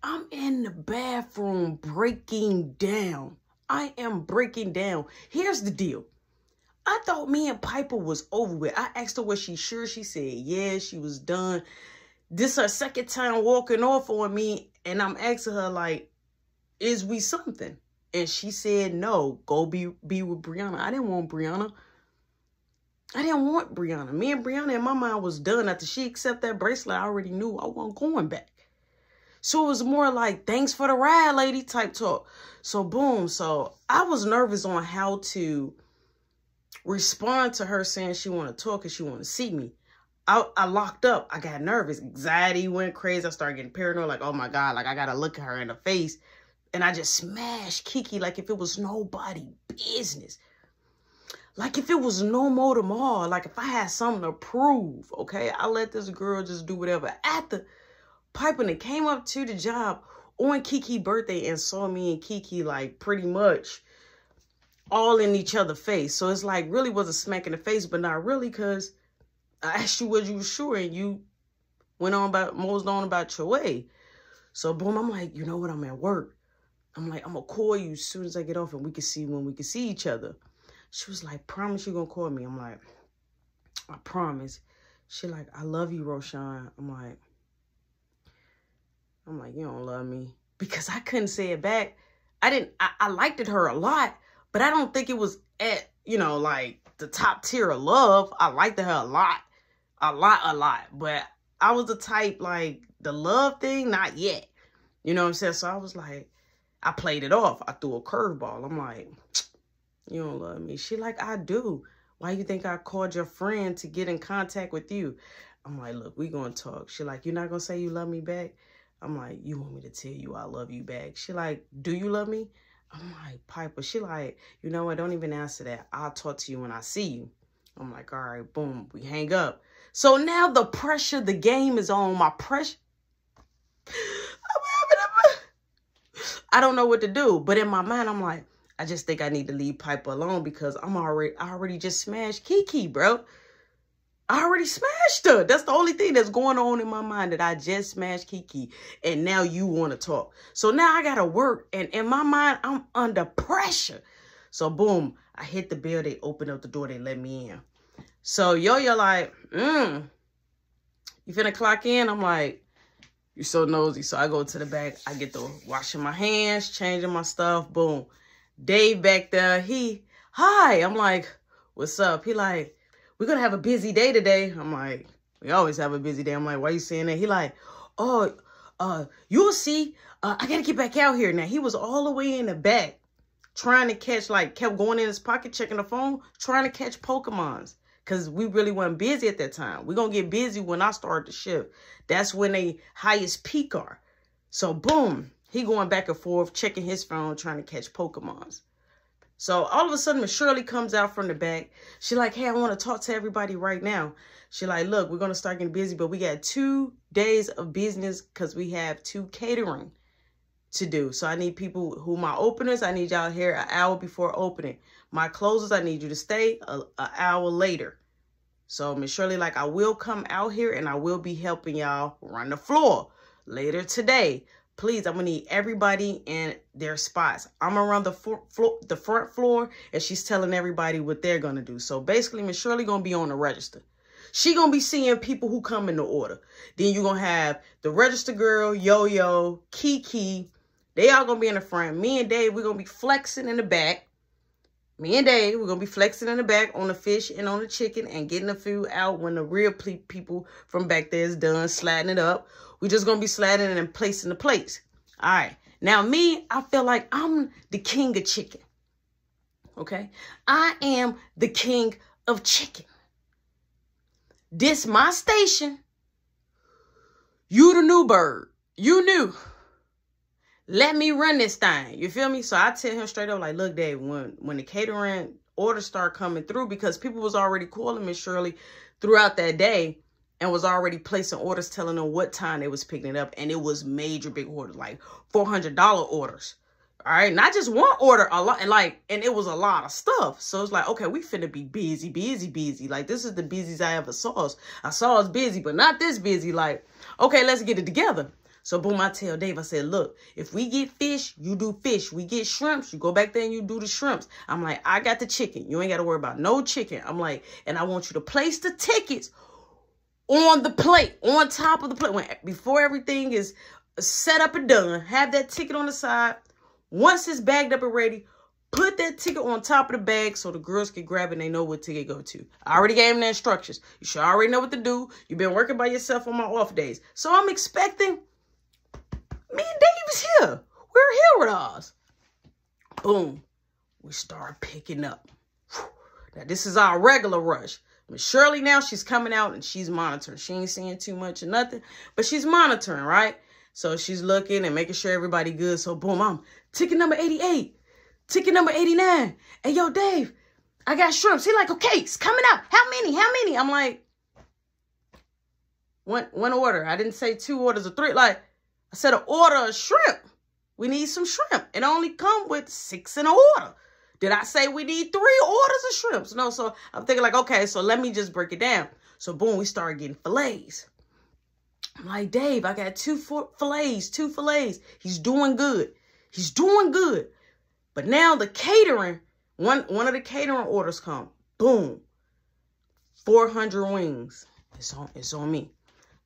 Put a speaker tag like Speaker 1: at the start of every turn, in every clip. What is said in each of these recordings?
Speaker 1: I'm in the bathroom breaking down. I am breaking down. Here's the deal. I thought me and Piper was over with. I asked her, was she sure? She said, yeah, she was done. This her second time walking off on me. And I'm asking her, like, is we something? And she said, no, go be with Brianna. I didn't want Brianna. I didn't want Brianna. Me and Brianna in my mind was done. After she accepted that bracelet, I already knew I wasn't going back. So it was more like, thanks for the ride, lady type talk. So boom. So I was nervous on how to respond to her saying she want to talk and she want to see me. I locked up. I got nervous. Anxiety went crazy. I started getting paranoid. Like, oh my God, like I got to look at her in the face. And I just smashed Kiki like if it was nobody business. Like if it was no more tomorrow. Like if I had something to prove, okay? I let this girl just do whatever. After Piper and came up to the job on Kiki's birthday and saw me and Kiki like pretty much all in each other's face. So it's like really was a smack in the face, but not really, because I asked you was you sure and you went on mosed on about your way. So boom, I'm like, you know what? I'm at work. I'm like, I'm gonna call you as soon as I get off and we can see when we can see each other. She was like, promise you gonna call me? I'm like, I promise. She like, I love you, Roshan. I'm like, you don't love me. Because I couldn't say it back. I liked her a lot, but I don't think it was at, you know, like the top tier of love. I liked her a lot. But I was the type, like, the love thing, not yet. You know what I'm saying? So I was like, I played it off. I threw a curveball. I'm like, you don't love me. She like, I do. Why you think I called your friend to get in contact with you? I'm like, look, we gonna talk. She like, you're not gonna say you love me back? I'm like, you want me to tell you I love you back? She like, do you love me? I'm like, Piper. She like, you know what? Don't even answer that. I'll talk to you when I see you. I'm like, all right, boom. We hang up. So now the pressure, the game is on. My pressure. I don't know what to do. But in my mind, I'm like, I just think I need to leave Piper alone because I already just smashed Kiki, bro. I already smashed her. That's the only thing that's going on in my mind, that I just smashed Kiki. And now you want to talk. So now I got to work. And in my mind, I'm under pressure. So boom, I hit the bell. They open up the door. They let me in. So Yo-Yo like, you finna clock in? I'm like, you so nosy. So I go to the back. I get to washing my hands, changing my stuff. Boom. Dave back there. Hi. I'm like, what's up? He like, we're going to have a busy day today. I'm like, we always have a busy day. I'm like, why you saying that? He like, oh, you'll see. I got to get back out here. Now, he was all the way in the back trying to catch, like, kept going in his pocket, checking the phone, trying to catch Pokemons. Because we really weren't busy at that time. We're going to get busy when I start the shift. That's when they highest peak are. So, boom, he going back and forth, checking his phone, trying to catch Pokemons. So, all of a sudden, Miss Shirley comes out from the back. She like, hey, I want to talk to everybody right now. She like, look, we're going to start getting busy, but we got 2 days of business because we have 2 catering to do. So, I need people who my openers, I need y'all here an hour before opening. My closers, I need you to stay an hour later. So, Miss Shirley like, I will come out here and I will be helping y'all run the floor later today. Please, I'm going to need everybody in their spots. I'm going to run the front floor, and she's telling everybody what they're going to do. So, basically, Miss Shirley going to be on the register. She going to be seeing people who come in the order. Then you're going to have the register girl, Yo-Yo, Kiki. They all going to be in the front. Me and Dave, we're going to be flexing in the back. Me and Dave, we're going to be flexing in the back on the fish and on the chicken and getting the food out when the real people from back there is done sliding it up. We're just going to be sliding it and placing the plates. All right. Now, me, I feel like I'm the king of chicken. Okay? I am the king of chicken. This my station. You the new bird. You new. Let me run this thing. You feel me? So I tell him straight up, like, look, Dave, when the catering orders start coming through, because people was already calling Miss Shirley throughout that day and was already placing orders telling them what time they was picking it up. And it was major big orders, like $400 orders. All right. Not just one order, a lot. And it was a lot of stuff. So it's like, okay, we finna be busy, busy, busy. Like, this is the busiest I ever saw us. I saw us busy, but not this busy. Like, okay, let's get it together. So boom, I tell Dave, I said, look, if we get fish, you do fish. We get shrimps, you go back there and you do the shrimps. I'm like, I got the chicken. You ain't got to worry about no chicken. I'm like, and I want you to place the tickets on the plate, on top of the plate. Before everything is set up and done, have that ticket on the side. Once it's bagged up and ready, put that ticket on top of the bag so the girls can grab it and they know what ticket go to. I already gave them the instructions. You should already know what to do. You've been working by yourself on my off days. So I'm expecting... me and Dave is here. We're here with ours. Boom. We start picking up. Now, this is our regular rush. Miss Shirley now, she's coming out and she's monitoring. She ain't seeing too much or nothing, but she's monitoring, right? So she's looking and making sure everybody good. So boom, I'm ticket number 88, ticket number 89. Hey, yo, Dave, I got shrimps. He like, okay, it's coming out. How many? How many? I'm like, one order. I didn't say 2 orders or 3. Like, I said an order of shrimp. We need some shrimp. It only come with 6 in an order. Did I say we need 3 orders of shrimps? No, so I'm thinking like, okay, so let me just break it down. So boom, we started getting fillets. I'm like, Dave, I got 2 fillets, 2 fillets. He's doing good. He's doing good. But now the catering, one of the catering orders come. Boom. 400 wings. It's on me.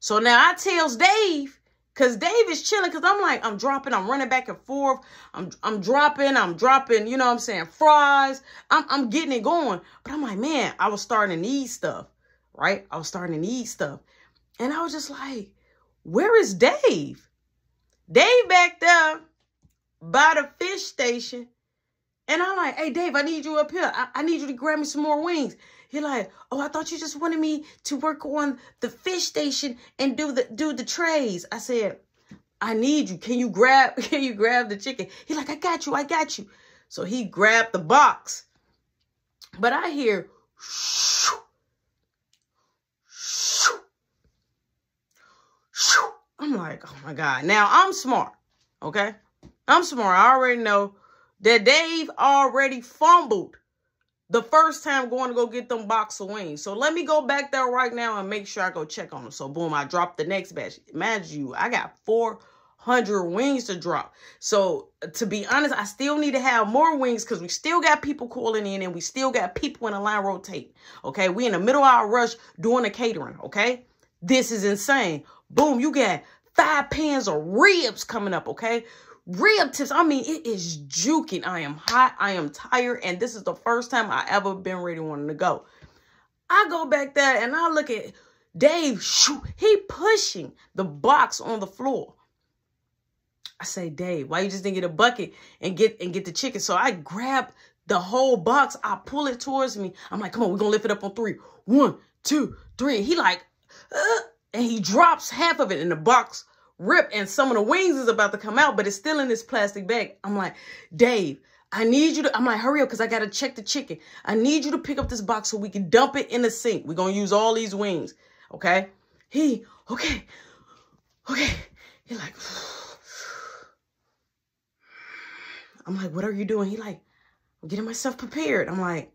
Speaker 1: So now I tells Dave, because Dave is chilling, because I'm like, I'm running back and forth. I'm dropping, you know what I'm saying, fries. I'm getting it going. But I'm like, man, I was starting to need stuff, right? I was starting to need stuff. And I was just like, where is Dave? Dave back there by the fish station. And I'm like, hey, Dave, I need you up here. I need you to grab me some more wings. He like, oh, I thought you just wanted me to work on the fish station and do the trays. I said, I need you. Can you grab the chicken? He like, I got you. So he grabbed the box. But I hear, shoo, shoo, shoo. I'm like, oh my God. Now I'm smart, okay? I'm smart. I already know that Dave already fumbled the first time going to go get them box of wings. So let me go back there right now and make sure I go check on them. So boom, I dropped the next batch. Imagine you, I got 400 wings to drop. So to be honest, I still need to have more wings because we still got people calling in and we still got people in the line rotating. Okay, we in the middle of our rush doing the catering. Okay, this is insane. Boom, you got 5 pans of ribs coming up. Okay. Rib tips, I mean, it is juking. I am hot. I am tired. And this is the first time I ever been ready wanting to go. I go back there and I look at Dave. Shoot, he pushing the box on the floor. I say, Dave, why you just didn't get a bucket and get the chicken? So I grab the whole box. I pull it towards me. I'm like, come on, we're going to lift it up on 3. 1, 2, 3. He like, and he drops half of it in the box. Rip, and some of the wings is about to come out, but it's still in this plastic bag. I'm like, Dave, I need you to, I'm like, hurry up, because I got to check the chicken. I need you to pick up this box so we can dump it in the sink. We're going to use all these wings, okay? Okay. He like, I'm like, what are you doing? He like, I'm getting myself prepared. I'm like,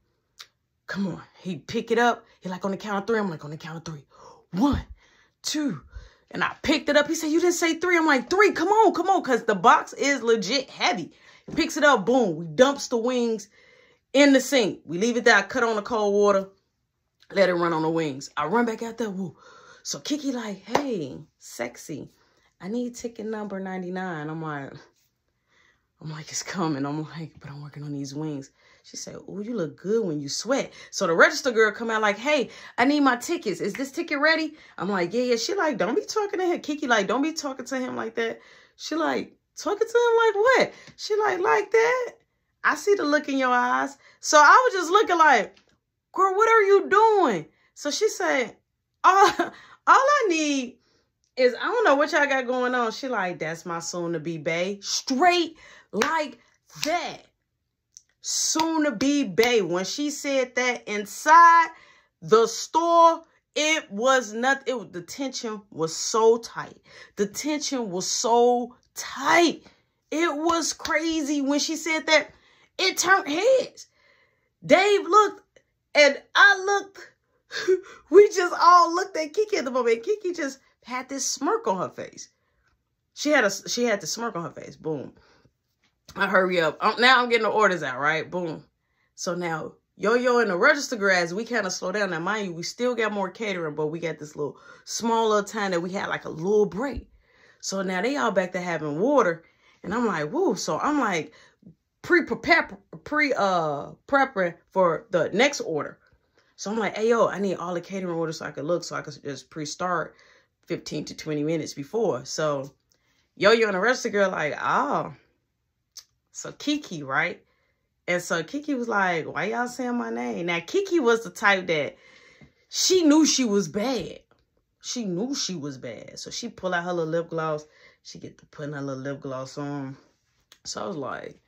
Speaker 1: come on. He pick it up. He like, on the count of 3. I'm like, on the count of 3. 1, 2, and I picked it up. He said, you didn't say 3. I'm like, 3, come on, because the box is legit heavy. He picks it up, boom. We dumps the wings in the sink. We leave it there. I cut on the cold water, let it run on the wings. I run back out there, woo. So Kiki like, hey, sexy, I need ticket number 99. I'm like, it's coming. I'm like, but I'm working on these wings. She said, oh, you look good when you sweat. So the register girl come out like, hey, I need my tickets. Is this ticket ready? I'm like, yeah. She like, don't be talking to him. Kiki like, don't be talking to him like that. She like, talking to him like what? She like that? I see the look in your eyes. So I was just looking like, girl, what are you doing? So she said, all I need is, I don't know what y'all got going on. She like, that's my soon-to-be bae. Straight like that. Soon-to-be bae. When she said that inside the store, it was nothing. The tension was so tight. The tension was so tight. It was crazy. When she said that, it turned heads. Dave looked and I looked. We just all looked at Kiki at the moment. Kiki just had this smirk on her face. She had the smirk on her face. Boom. I hurry up. Now I'm getting the orders out, right? Boom. So now Yo-Yo and the register grads, we kind of slow down. Now, mind you, we still got more catering, but we got this little small little time that we had like a little break. So now they all back to having water. And I'm like, woo. So I'm like prepping for the next order. So I'm like, hey, yo, I need all the catering orders so I could look, so I could just pre-start 15 to 20 minutes before. So Yo-Yo and the register girl like, oh. So Kiki, right? And so Kiki was like, why y'all saying my name? Now, Kiki was the type that she knew she was bad. She knew she was bad. So she pull out her little lip gloss. She get to putting her little lip gloss on. So I was like,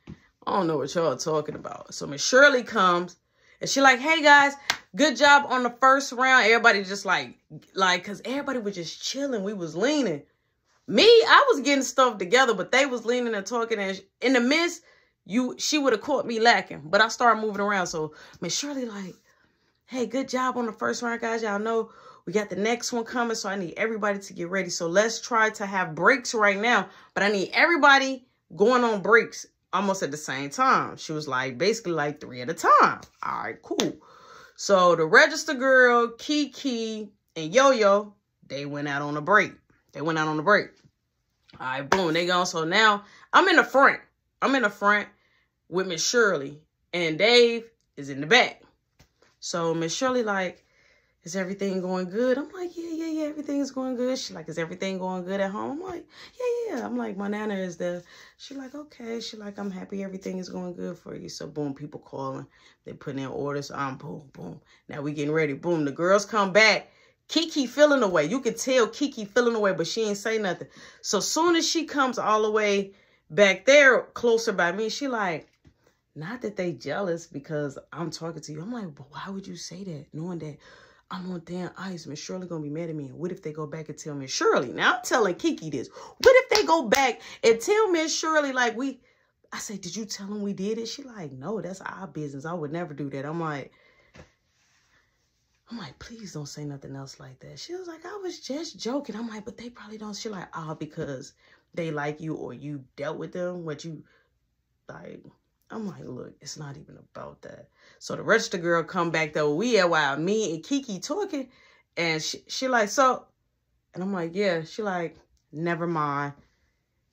Speaker 1: I don't know what y'all talking about. So Miss Shirley comes and she like, hey guys, good job on the first round. Everybody just like, cause everybody was just chilling. We was leaning. Me, I was getting stuff together, but they was leaning and talking. And in the midst, she would have caught me lacking. But I started moving around. So Miss Shirley like, hey, good job on the first round, guys. Y'all know we got the next one coming. So I need everybody to get ready. So let's try to have breaks right now. But I need everybody going on breaks almost at the same time. She was like, basically like 3 at a time. All right, cool. So the register girl, Kiki, and Yo-Yo, they went out on a break. All right, boom, they gone. So now I'm in the front. With Miss Shirley. And Dave is in the back. So Miss Shirley like, is everything going good? I'm like, yeah, everything's going good. She like, is everything going good at home? I'm like, yeah. I'm like, my nana is there. She like, okay. She like, I'm happy everything is going good for you. So boom, people calling. They putting in orders. Boom. Now we getting ready. Boom, the girls come back. Kiki feeling away. You could tell Kiki feeling away, but she ain't say nothing. So soon as she comes all the way back there, closer by me, she like, not that they jealous because I'm talking to you. I'm like, but why would you say that? Knowing that I'm on damn ice. Miss Shirley gonna be mad at me. And what if they go back and tell Miss Shirley? Now I'm telling Kiki this. What if they go back and tell Miss Shirley like I said, did you tell them we did it? She like, no, that's our business. I would never do that. I'm like, please don't say nothing else like that. She was like, I was just joking. I'm like, but they probably don't. She like, because they like you or you dealt with them. What you like? I'm like, look, it's not even about that. So the register girl come back though. We at while me and Kiki talking. And she like, so. And I'm like, yeah. She like, never mind.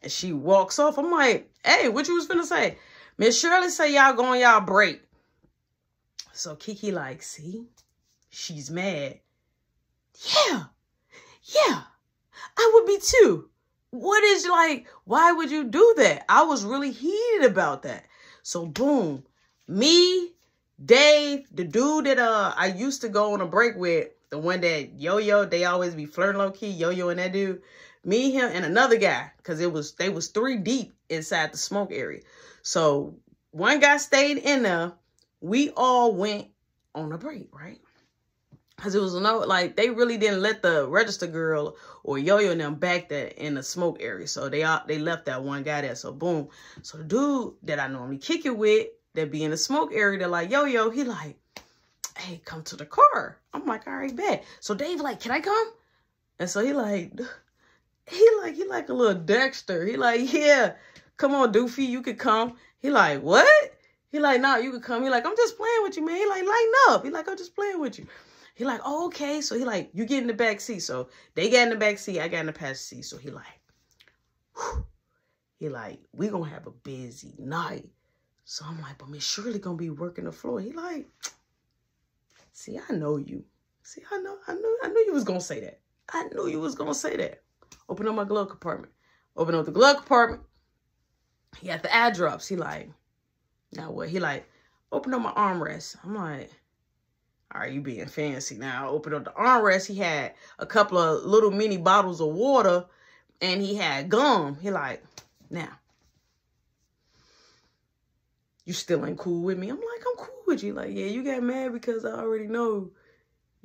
Speaker 1: And she walks off. I'm like, hey, what you was finna say? Miss Shirley say y'all going y'all break. So Kiki like, see? She's mad. Yeah, I would be too. What is like, why would you do that? I was really heated about that. So boom, me, Dave, the dude that I used to go on a break with, the one that Yo-Yo, they always be flirting low key, Yo-Yo and that dude, me, him, and another guy, because they was 3 deep inside the smoke area. So one guy stayed in there. We all went on a break, right? Because it was they really didn't let the register girl or Yo-Yo and them back there in the smoke area. So they left that one guy there. So boom. So the dude that I normally kick it with, that be in the smoke area, they're like, Yo-Yo, he like, hey, come to the car. I'm like, all right, bet. So Dave like, can I come? And so he like a little Dexter. He like, yeah, come on, Doofy, you could come. He like, what? He like, nah, you could come. He like, I'm just playing with you, man. He like, lighten up. He like, I'm just playing with you. He like, oh, okay. So he like, you get in the back seat. So they got in the back seat. I got in the passenger seat. So he like, whew. He like, we gonna have a busy night. So I'm like, but Miss Shirley gonna be working the floor. He like, see, I know you. See, I knew you was gonna say that. I knew you was gonna say that. Open up my glove compartment. Open up the glove compartment. He got the eye drops. He like, now what? He like, open up my armrest. I'm like, all right, you being fancy now. I opened up the armrest. He had a couple of little mini bottles of water and he had gum. He like, now, you still ain't cool with me? I'm like, I'm cool with you. Like, yeah, you got mad because I already know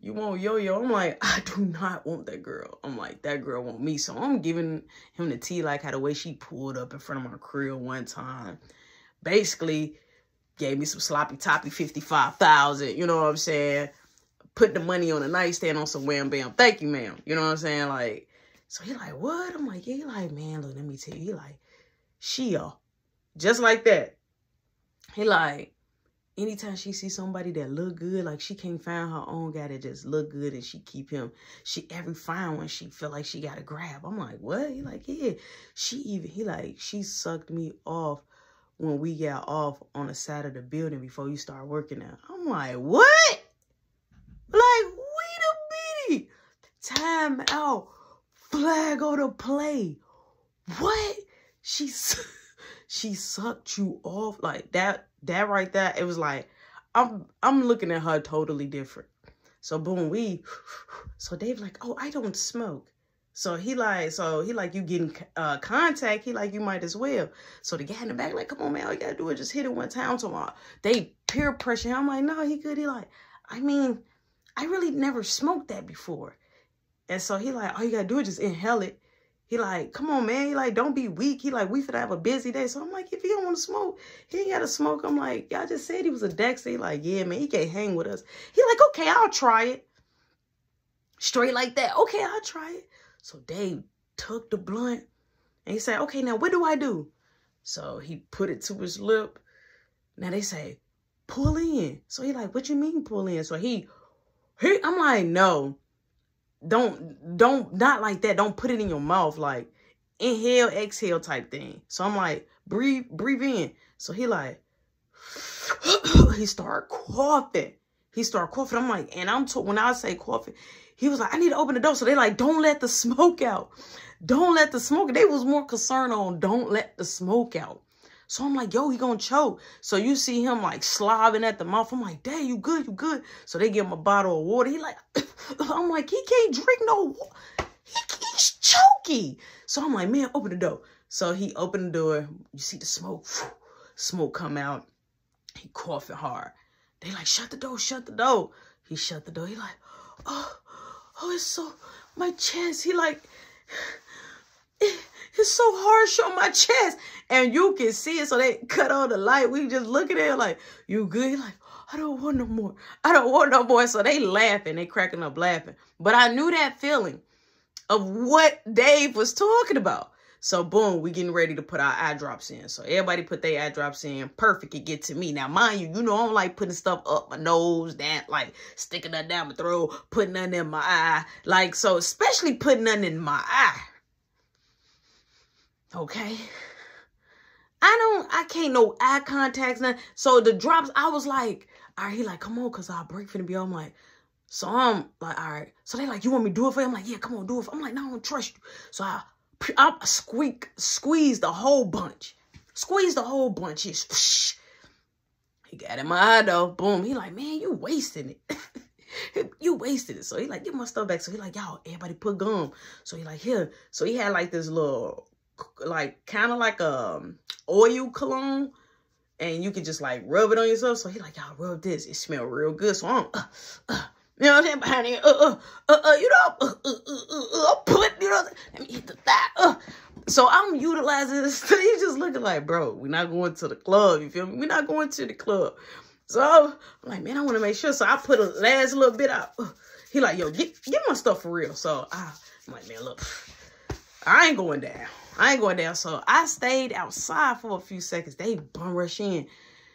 Speaker 1: you want Yo-Yo. I'm like, I do not want that girl. I'm like, that girl want me. So I'm giving him the tea, like how the way she pulled up in front of my crib one time. Basically, gave me some sloppy toppy 55,000, you know what I'm saying? Put the money on the nightstand on some wham bam. Thank you, ma'am. You know what I'm saying? Like, So he like, what? I'm like, yeah. He like, man, look, let me tell you. He like, Shia. Just like that. He like, anytime she see somebody that look good, like she can't find her own guy that just look good and she keep him. She every fine when she feel like she got to grab. I'm like, what? He like, yeah. He like, she sucked me off when we got off on the side of the building before you start working out. I'm like, what? Like, wait a minute. Time out. Flag on the play. What? She sucked you off like that right there. It was like, I'm looking at her totally different. So boom, so Dave like, oh, I don't smoke. So he like, you getting contact. He like, you might as well. So the guy in the back like, come on, man, all you gotta do is just hit it one time. Tomorrow. They peer pressure him. I'm like, no, he good. He like, I mean, I really never smoked that before. And so he like, all you gotta do is just inhale it. He like, come on, man. He like, don't be weak. He like, we finna have a busy day. So I'm like, if he don't want to smoke, he ain't got to smoke. I'm like, y'all just said he was a Dexter. He like, yeah, man, he can't hang with us. He like, okay, I'll try it. Straight like that. Okay, I'll try it. So Dave took the blunt and he said, okay, now what do I do? So he put it to his lip. Now they say, pull in. So he like, what you mean pull in? So I'm like, no. Not like that. Don't put it in your mouth. Like inhale, exhale type thing. So I'm like, breathe in. So he like, he started coughing. I'm like, and when I say coughing, he was like, I need to open the door. So they like, don't let the smoke out. Don't let the smoke. They was more concerned on don't let the smoke out. So I'm like, yo, he gonna choke. So you see him like slobbing at the mouth. I'm like, dang, you good, you good. So they give him a bottle of water. He like, I'm like, he can't drink no water. He's choky. So I'm like, man, open the door. So he opened the door. You see the smoke come out. He coughing hard. They like, shut the door, shut the door. He shut the door. He like, oh, it's so, my chest. He like, it's so harsh on my chest. And you can see it. So they cut on the light. We just looking at it like, you good? He like, I don't want no more. I don't want no more. So they laughing. They cracking up laughing. But I knew that feeling of what Dave was talking about. So boom, we getting ready to put our eye drops in. So everybody put their eye drops in. Perfect. It get to me. Now, mind you, I don't like putting stuff up my nose, that like sticking that down my throat, putting nothing in my eye. Like, so especially putting nothing in my eye. Okay. I can't no eye contacts, nothing. So the drops, I was like, all right, he like, come on, cause our break finna be on. I'm like, so I'm like, all right. So they like, you want me to do it for you? I'm like, yeah, come on, do it for you. I'm like, no, I don't trust you. So I squeeze the whole bunch. Squeeze the whole bunch. He got in my eye though. Boom. He like, man, you wasting it. You wasted it. So he like, get my stuff back. So he like, y'all, everybody put gum. So he like, here. So he had like this little, like, kind of like oil cologne. And you could just like rub it on yourself. So he like, y'all rub this. It smell real good. So I'm, you know what I'm saying? Behind here, I'm putting, let me hit the thigh. So I'm utilizing this. He's just looking like, bro, we're not going to the club. You feel me? We're not going to the club. So I'm like, man, I want to make sure. So I put a last little bit out. He like, yo, get my stuff for real. So I'm like, man, look, I ain't going down. So I stayed outside for a few seconds. They bum rush in.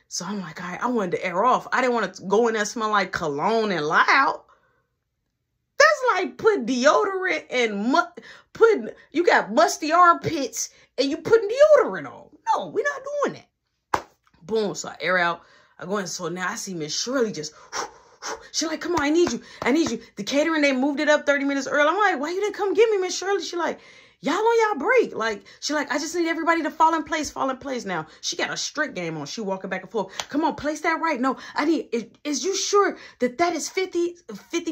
Speaker 1: So I'm like, all right, I wanted to air off. I didn't want to go in there smell like cologne and loud. That's like put deodorant and you got musty armpits and you putting deodorant on. No, we're not doing that. Boom. So I air out. I go in. So now I see Miss Shirley just, she like, come on, I need you. The catering, they moved it up 30 minutes early. I'm like, why you didn't come get me, Miss Shirley? She like, y'all on y'all break. Like, she like, I just need everybody to fall in place now. She got a strict game on. She walking back and forth. Come on, place that right. No, is you sure that is 50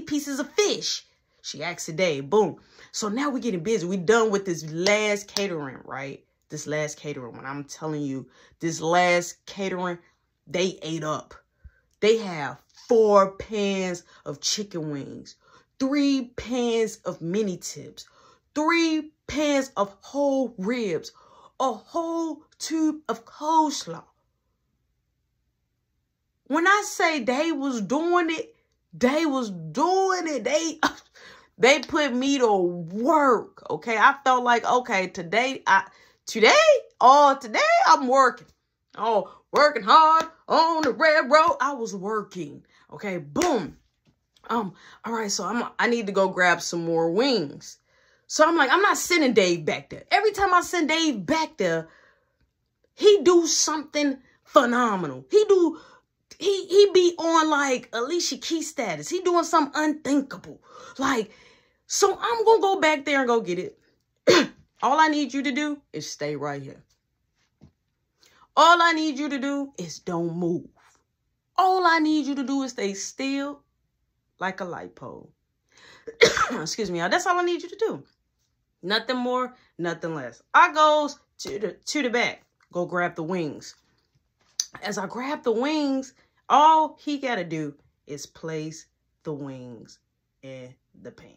Speaker 1: pieces of fish? She asked today. Boom. So now we're getting busy. We done with this last catering, right? This last catering. When I'm telling you, this last catering, they ate up. They have 4 pans of chicken wings, 3 pans of mini tips, 3 pans of whole ribs, a whole tube of coleslaw. When I say they was doing it, they was doing it. They put me to work. Okay. I felt like, okay, today I'm working. Oh, working hard on the railroad. I was working. Okay. Boom. All right. So I need to go grab some more wings. So I'm like, I'm not sending Dave back there. Every time I send Dave back there, he do something phenomenal. He be on like Alicia Keys status. He doing something unthinkable. Like, so I'm going to go back there and go get it. All I need you to do is stay right here. All I need you to do is don't move. All I need you to do is stay still like a light pole. Excuse me, y'all. That's all I need you to do. Nothing more, nothing less. I goes to the back. Go grab the wings. As I grab the wings, all he got to do is place the wings in the pan.